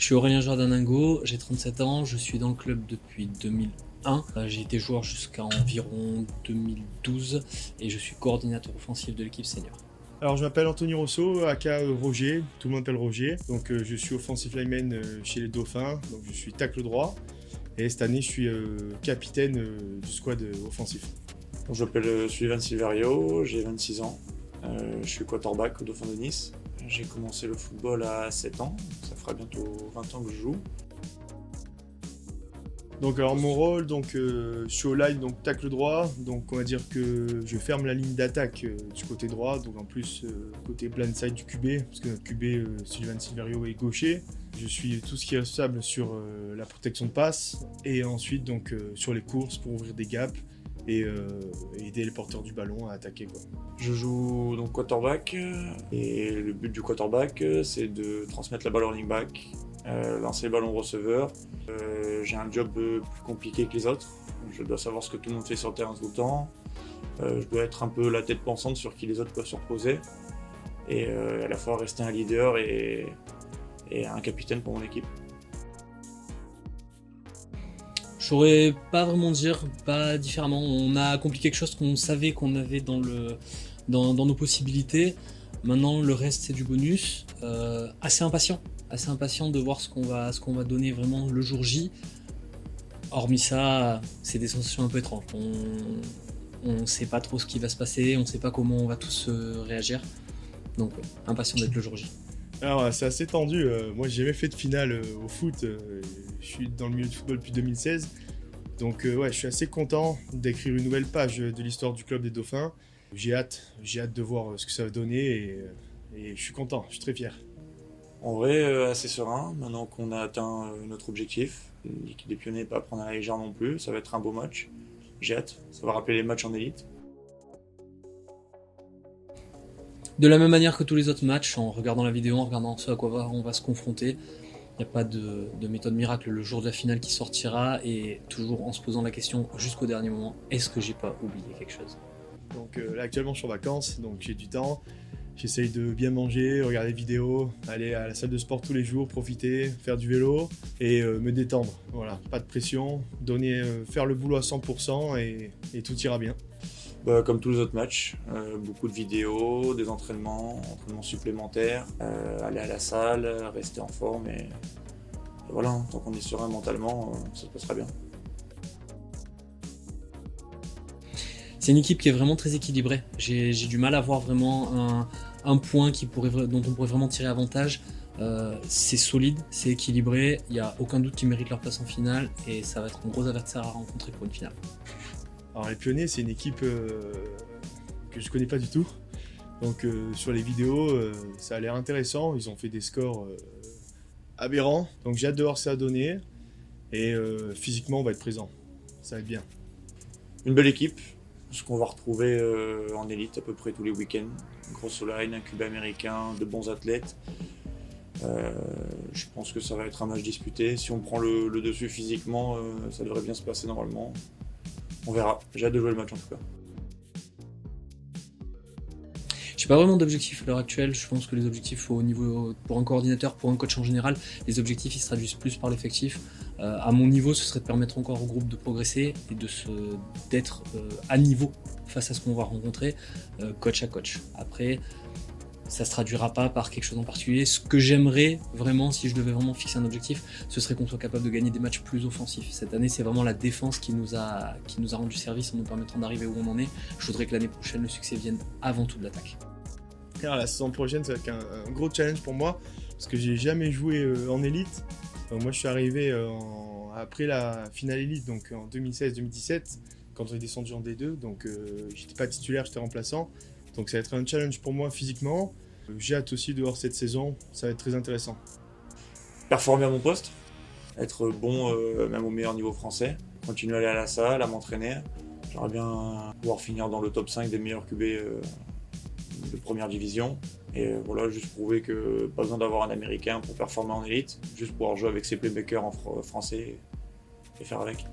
Je suis Aurélien Jordaningo, j'ai 37 ans, je suis dans le club depuis 2001. J'ai été joueur jusqu'à environ 2012 et je suis coordinateur offensif de l'équipe senior. Alors je m'appelle Anthony Rosso, aka Roger, tout le monde m'appelle Roger. Donc je suis offensive lineman chez les Dauphins, donc je suis tacle droit. Et cette année je suis capitaine du squad offensif. Je m'appelle Sullivan Silverio, j'ai 26 ans, je suis quarterback au Dauphin de Nice. J'ai commencé le football à 7 ans, ça fera bientôt 20 ans que je joue. Donc alors mon rôle, je suis au line, donc tacle droit, donc on va dire que je ferme la ligne d'attaque du côté droit, donc en plus côté blindside du QB, parce que notre QB Sullivan Silverio est gaucher. Je suis tout ce qui est responsable sur la protection de passe et ensuite sur les courses pour ouvrir des gaps et aider les porteurs du ballon à attaquer, quoi. Je joue donc quarterback et le but du quarterback c'est de transmettre la balle au running back, lancer le ballon au receveur. J'ai un job plus compliqué que les autres, je dois savoir ce que tout le monde fait sur le terrain tout le temps, je dois être un peu la tête pensante sur qui les autres peuvent se reposer et à la fois rester un leader et un capitaine pour mon équipe. Je saurais pas vraiment dire, pas différemment. On a accompli quelque chose qu'on savait qu'on avait dans nos possibilités. Maintenant, le reste, c'est du bonus. Assez impatient de voir ce qu'on va donner vraiment le jour J. Hormis ça, c'est des sensations un peu étranges. On sait pas trop ce qui va se passer, on sait pas comment on va tous réagir. Donc, impatient d'être le jour J. Alors c'est assez tendu, moi j'ai jamais fait de finale au foot, je suis dans le milieu du football depuis 2016, donc je suis assez content d'écrire une nouvelle page de l'histoire du club des Dauphins. J'ai hâte de voir ce que ça va donner et je suis content, je suis très fier. En vrai, assez serein, maintenant qu'on a atteint notre objectif. L'équipe des Pionniers pas à prendre à la légère non plus, ça va être un beau match. J'ai hâte, ça va rappeler les matchs en élite. De la même manière que tous les autres matchs, en regardant la vidéo, en regardant ce à quoi on va se confronter, il n'y a pas de méthode miracle le jour de la finale qui sortira et toujours en se posant la question jusqu'au dernier moment, est-ce que j'ai pas oublié quelque chose? Donc là actuellement je suis en vacances, donc j'ai du temps, j'essaye de bien manger, regarder des vidéos, aller à la salle de sport tous les jours, profiter, faire du vélo et me détendre. Voilà, pas de pression, faire le boulot à 100% et tout ira bien. Comme tous les autres matchs, beaucoup de vidéos, des entraînements supplémentaires, aller à la salle, rester en forme et voilà, tant qu'on est serein mentalement, ça se passera bien. C'est une équipe qui est vraiment très équilibrée. J'ai du mal à voir vraiment un point dont on pourrait vraiment tirer avantage. C'est solide, c'est équilibré, il n'y a aucun doute qu'ils méritent leur place en finale et ça va être un gros adversaire à rencontrer pour une finale. Alors les Pionniers, c'est une équipe que je connais pas du tout. Donc sur les vidéos, ça a l'air intéressant. Ils ont fait des scores aberrants. Donc j'ai hâte de voir ce que ça va donner. Et physiquement, on va être présent. Ça va être bien. Une belle équipe, ce qu'on va retrouver en élite à peu près tous les week-ends. Une grosse line, un QB américain, de bons athlètes. Je pense que ça va être un match disputé. Si on prend le dessus physiquement, ça devrait bien se passer normalement. On verra, j'ai hâte de jouer le match en tout cas. J'ai pas vraiment d'objectif à l'heure actuelle, je pense que les objectifs au niveau, pour un coordinateur, pour un coach en général, les objectifs ils se traduisent plus par l'effectif. À mon niveau, ce serait de permettre encore au groupe de progresser et d'être à niveau face à ce qu'on va rencontrer, coach à coach. Après, ça se traduira pas par quelque chose en particulier. Ce que j'aimerais vraiment, si je devais vraiment fixer un objectif, ce serait qu'on soit capable de gagner des matchs plus offensifs. Cette année, c'est vraiment la défense qui nous a rendu service en nous permettant d'arriver où on en est. Je voudrais que l'année prochaine, le succès vienne avant tout de l'attaque. Alors, la saison prochaine, ça va être un gros challenge pour moi parce que j'ai jamais joué en élite. Donc, moi, je suis arrivé après la finale élite, donc en 2016-2017, quand on est descendu en D2. Donc, j'étais pas titulaire, j'étais remplaçant. Donc ça va être un challenge pour moi physiquement. J'ai hâte aussi de voir cette saison, ça va être très intéressant. Performer à mon poste, être bon même au meilleur niveau français, continuer à aller à la salle, à m'entraîner. J'aimerais bien pouvoir finir dans le top 5 des meilleurs QB de première division. Et voilà, juste prouver que pas besoin d'avoir un américain pour performer en élite, juste pouvoir jouer avec ses playmakers en français et faire avec.